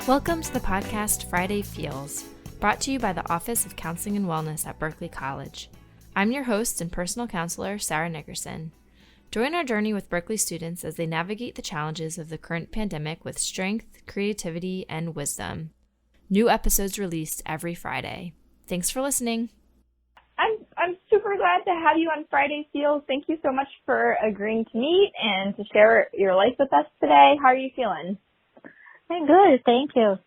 Welcome to the podcast Friday Feels, brought to you by the Office of Counseling and Wellness at Berkeley College. I'm your host and personal counselor, Sarah Nickerson. Join our journey with Berkeley students as they navigate the challenges of the current pandemic with strength, creativity, and wisdom. New episodes released every Friday. Thanks for listening. I'm super glad to have you on Friday Feels. Thank you so much for agreeing to meet and to share your life with us today. How are you feeling? I'm good, thank you.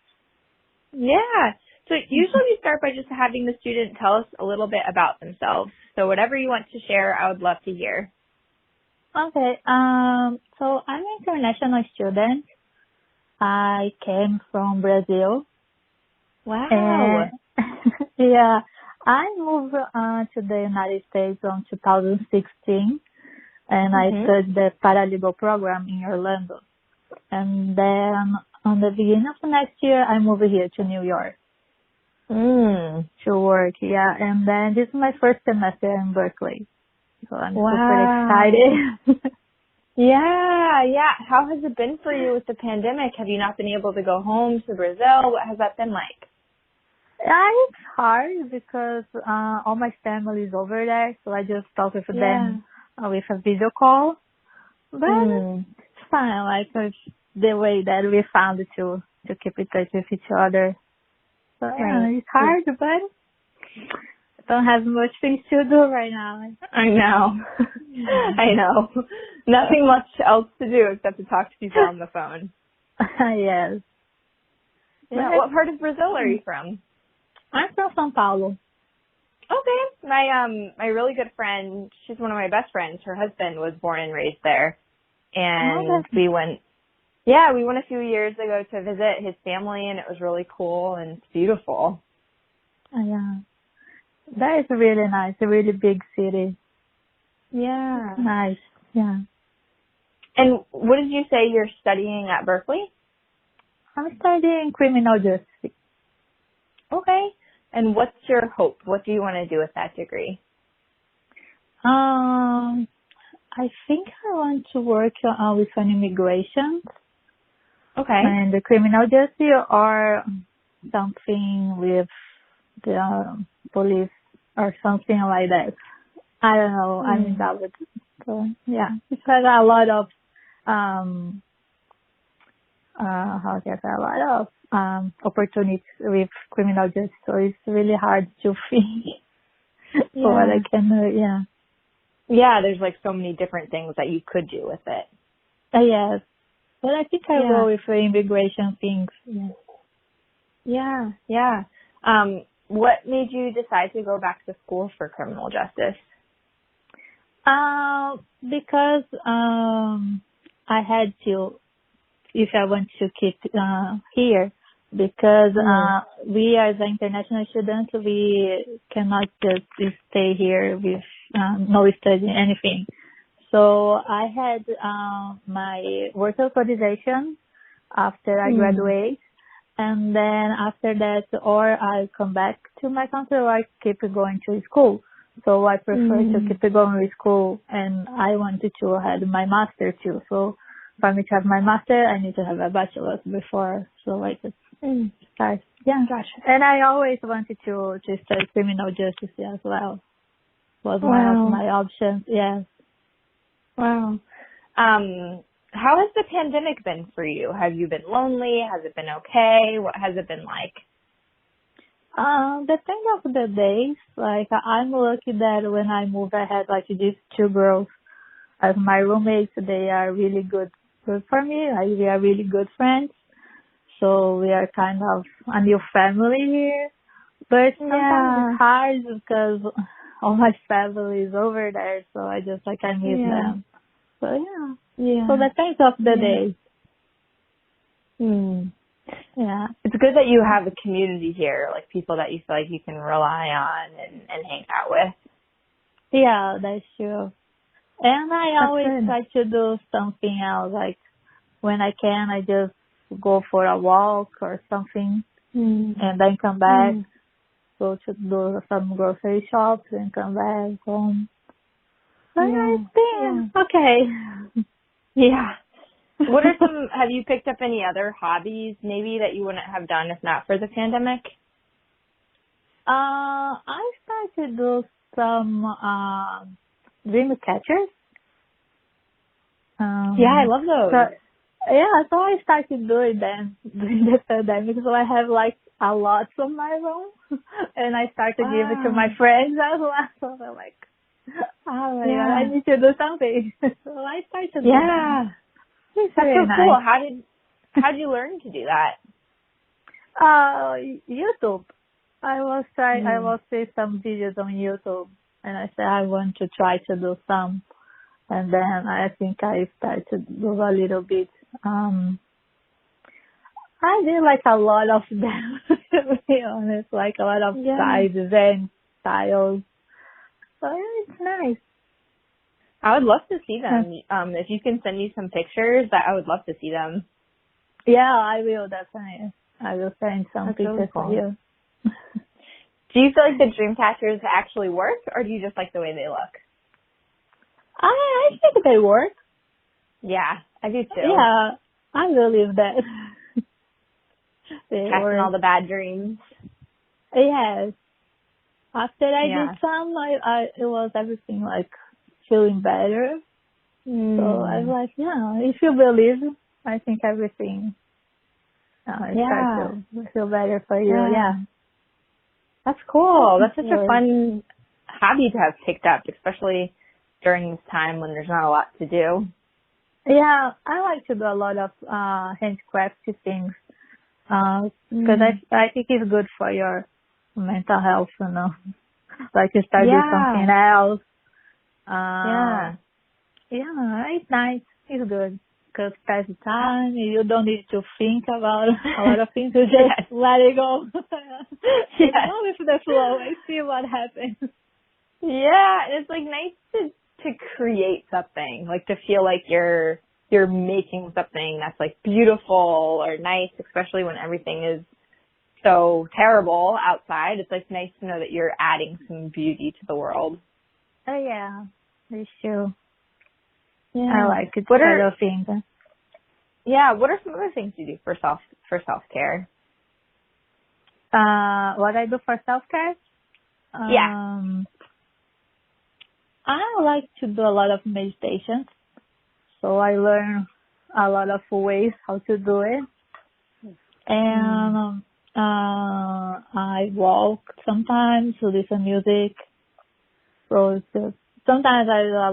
Yeah. So usually we start by just having the student tell us a little bit about themselves. So whatever you want to share, I would love to hear. Okay, so I'm an international student. I came from Brazil. Wow. Yeah, I moved to the United States in 2016, and I studied the paralegal program in Orlando. And then on the beginning of the next year, I moved here to New York to work. Yeah, and then this is my first semester in Berkeley, so I'm super excited. Yeah. How has it been for you with the pandemic? Have you not been able to go home to Brazil? What has that been like? It's hard because all my family is over there, so I just talk with them with a video call. But it's fine, like it's the way that we found to keep in touch with each other. So it's hard, but I don't have much things to do right now. I know. Nothing much else to do except to talk to people on the phone. Yes. Yeah. What part of Brazil are you from? I'm from São Paulo. Okay. My really good friend, she's one of my best friends. Her husband was born and raised there. And we went a few years ago to visit his family, and it was really cool and it's beautiful. Yeah. That is really nice, a really big city. Yeah. Nice, yeah. And what did you say you're studying at Berkeley? I'm studying criminal justice. Okay. And what's your hope? What do you want to do with that degree? I think I want to work with an immigration. Okay. And the criminal justice or something with the police or something like that. I don't know. I'm in doubt with it. So, yeah. It's like a lot of, opportunities with criminal justice. So it's really hard to think what I can do, Yeah, there's like so many different things that you could do with it. Yes. But I think I go with the immigration things. Yeah. What made you decide to go back to school for criminal justice? Because I had to, if I want to keep here, because we as an international students, we cannot just stay here with no studying anything. So I had my work authorization after I graduate, and then after that, or I come back to my country, or I keep going to school. So I prefer to keep going to school, and I wanted to have my master too. So for me to have my master, I need to have a bachelor's before, so I just start. Yeah, gotcha. And I always wanted to study criminal justice as well. Was one of my options. Yes. Wow. How has the pandemic been for you? Have you been lonely? Has it been okay? What has it been like? Depends of the days. Like I'm lucky that when I moved, I had like these two girls as my roommates. They are really good for me. We are really good friends. So we are kind of a new family here. But sometimes it's hard because all my family is over there. So I just I miss them. So So depends of the day. Yeah. It's good that you have a community here, like people that you feel like you can rely on and hang out with. Yeah, that's true. And I always try to do something else. Like when I can, I just go for a walk or something and then come back, go to do some grocery shops and come back home. But I think, okay. Yeah. Have you picked up any other hobbies maybe that you wouldn't have done if not for the pandemic? I started to do some dream catchers. Yeah, I love those. So I started doing them during the pandemic. So I have like a lot on my room, and I started to give it to my friends as well. So I'm like, oh my God, I need to do something. So I started doing that. That's so nice. cool. How did you learn to do that? YouTube. I was see some videos on YouTube, and I said I want to try to do some, and then I think I started to do a little bit. I did like a lot of them, to be honest, like a lot of sizes and styles. So it's nice. I would love to see them. If you can send me some pictures, I would love to see them. Yeah, I will definitely. I will send some That's pictures really cool. for you. Do you feel like the dream catchers actually work, or do you just like the way they look? I think they work. Yeah, I do too. Yeah, I believe that. Catching all the bad dreams. Yes. After I did some, it was everything like feeling better. So I was like, if you believe, I think everything starts to feel better for you. Yeah. That's cool. That's such a fun hobby to have picked up, especially during this time when there's not a lot to do. Yeah, I like to do a lot of handcrafted things because I think it's good for your mental health, like you start doing something else. It's nice. It's good because pass the time. You don't need to think about a lot of things. You just let it go. Go with the flow and see what happens. Yeah, and it's like nice to create something, like to feel like you're making something that's like beautiful or nice, especially when everything is so terrible outside. It's like nice to know that you're adding some beauty to the world. Oh yeah, that's true. Yeah. I like it. What are things? Yeah, what are some other things you do for self-care? What I do for self-care? I like to do a lot of meditation. So I learn a lot of ways how to do it. And I walk sometimes to listen music. So sometimes I do a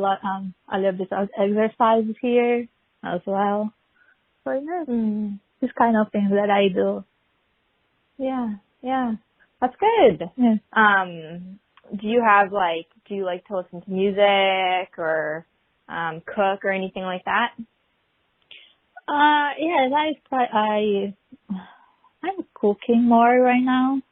little bit of exercise here as well. So this kind of things that I do. Yeah. That's good. Yeah. Do you like to listen to music or cook or anything like that? Yes, I'm cooking more right now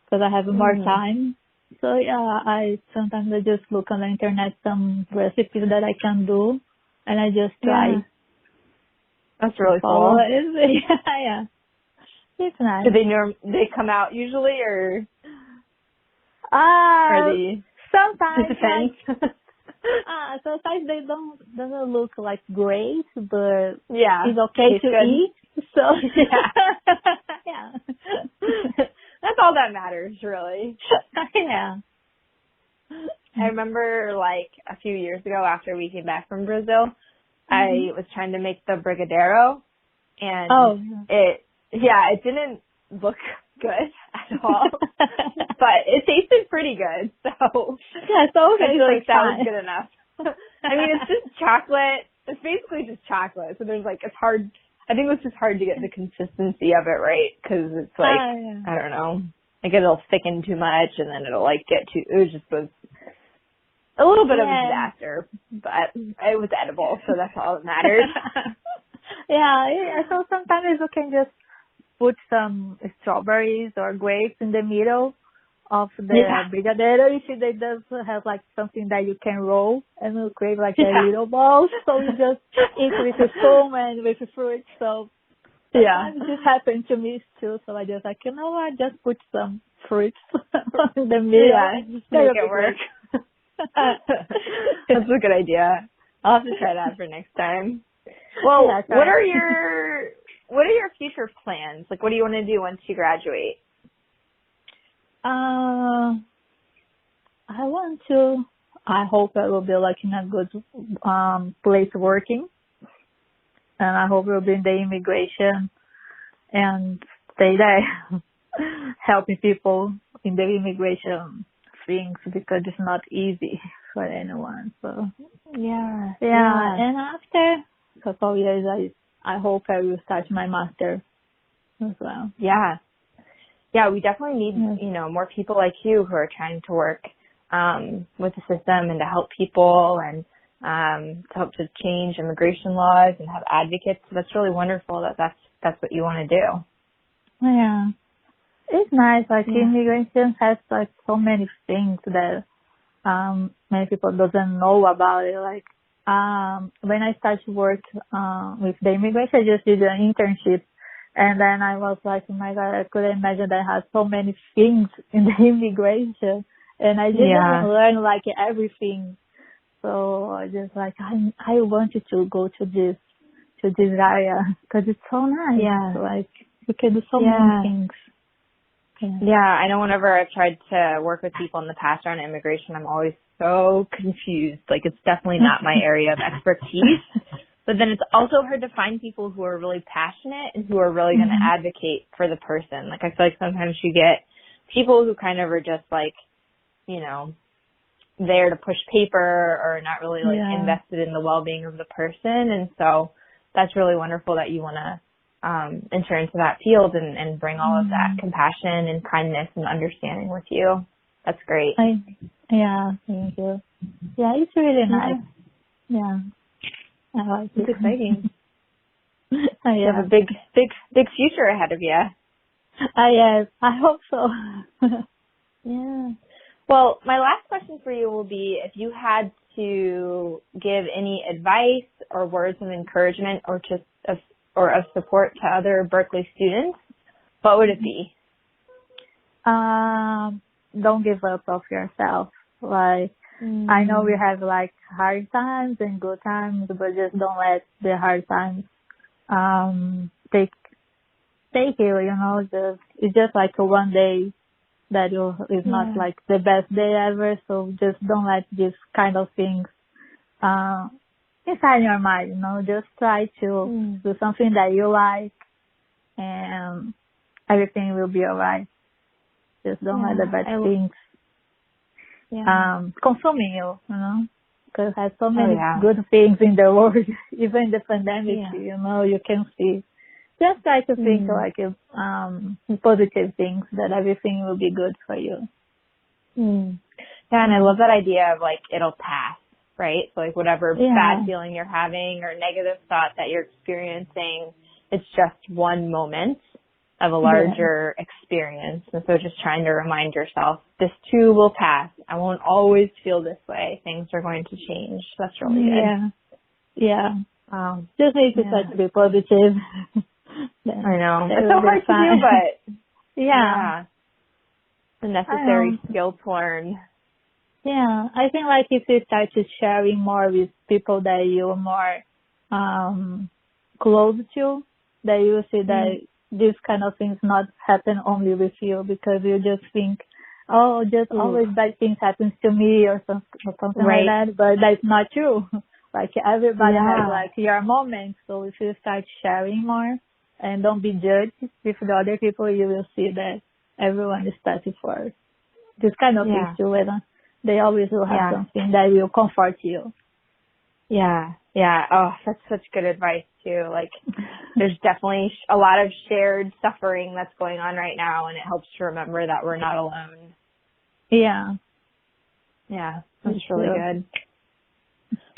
because I have more time. So I sometimes just look on the internet some recipes that I can do, and I just try. Yeah. That's really cool. Yeah, it's nice. Do they come out usually, or sometimes depends? Sometimes they doesn't look like great, but it's okay to eat. So yeah. That's all that matters, really. Yeah. I remember like a few years ago after we came back from Brazil, I was trying to make the brigadeiro, and it didn't look good at all, but it tasted pretty good. So I feel like that was good enough. I mean, it's just chocolate. It's basically just chocolate. So there's like, it's hard. I think it was just hard to get the consistency of it right, because it's like, I don't know, like it'll thicken too much and then it'll like get too, it was a little bit of a disaster, but it was edible, so that's all that matters. So sometimes you can just put some strawberries or grapes in the middle of the brigadeiro. If they does have like something that you can roll and you create like a little balls, so you just eat with the spoon and with the fruit. So sometimes this happened to me too. So I just like, you know what, just put some fruits in the middle. Just make it work. That's a good idea. I'll have to try that for next time. Well, Yeah, what sorry. are your future plans? Like, what do you want to do once you graduate? I hope I will be like in a good place working, and I hope I will be in the immigration and stay there, helping people in the immigration things, because it's not easy for anyone. So Yeah. and after a couple of years, I hope I will start my master as well. Yeah. Yeah, we definitely need, more people like you who are trying to work with the system and to help people and to help to change immigration laws and have advocates. So that's really wonderful that that's what you want to do. Yeah. It's nice, like immigration has like so many things that many people doesn't know about it. Like when I started to work with the immigration, I just did an internship, and then I was like, oh my God, I couldn't imagine that I had so many things in the immigration, and I didn't learn like everything. So I just like I wanted to go to this area because it's so nice. Yeah. Like you can do so many things. Yeah, I know whenever I've tried to work with people in the past around immigration, I'm always so confused. Like, it's definitely not my area of expertise. But then it's also hard to find people who are really passionate and who are really going to advocate for the person. Like, I feel like sometimes you get people who kind of are just like, there to push paper or not really like invested in the well-being of the person. And so that's really wonderful that you want to enter into that field and bring all of that compassion and kindness and understanding with you. That's great. Thank you. Yeah, it's really nice. Yeah. I like it. It's exciting. You You have a big future ahead of you. Yes, I hope so. Yeah. Well, my last question for you will be if you had to give any advice or words of encouragement or of support to other Berkeley students, what would it be? Don't give up of yourself. Like, I know we have like hard times and good times, but just don't let the hard times take you. It's just like a one day that is not like the best day ever. So just don't let these kind of things inside your mind. Just try to do something that you like, and everything will be alright. Just don't let the bad things consuming you, because there's so many good things in the world, even the pandemic, you can see. Just try to think like positive things, that everything will be good for you. Yeah, and I love that idea of like it'll pass, right? So like whatever bad feeling you're having or negative thought that you're experiencing, it's just one moment of a larger experience. And so just trying to remind yourself, this too will pass. I won't always feel this way. Things are going to change. That's really good. Yeah. Just need to try to be positive. I know. It's so hard to do, but a necessary skill to learn. Yeah. I think like if you start to sharing more with people that you're more close to, that you see that this kind of things not happen only with you, because you just think, always bad things happens to me or something like that, but that's not true. Like everybody has like your moments. So if you start sharing more and don't be judged with the other people, you will see that everyone is starting for this kind of things too. And they always will have something that will comfort you. Yeah. Oh, that's such good advice too. Like, there's definitely a lot of shared suffering that's going on right now, and it helps to remember that we're not alone. Yeah. Yeah, that's really good.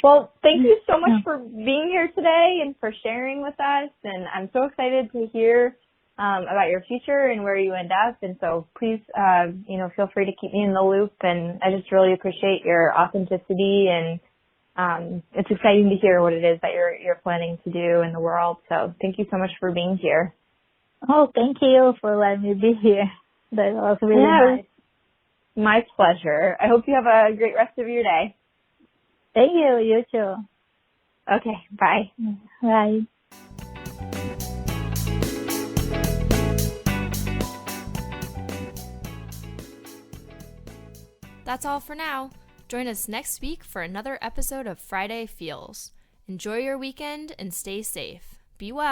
Well, thank you so much for being here today and for sharing with us. And I'm so excited to hear about your future and where you end up. And so please, feel free to keep me in the loop. And I just really appreciate your authenticity, and it's exciting to hear what it is that you're planning to do in the world. So thank you so much for being here. Oh, thank you for letting me be here. That was really nice. My pleasure. I hope you have a great rest of your day. Thank you. You too. Okay, bye. Bye. That's all for now. Join us next week for another episode of Friday Feels. Enjoy your weekend and stay safe. Be well.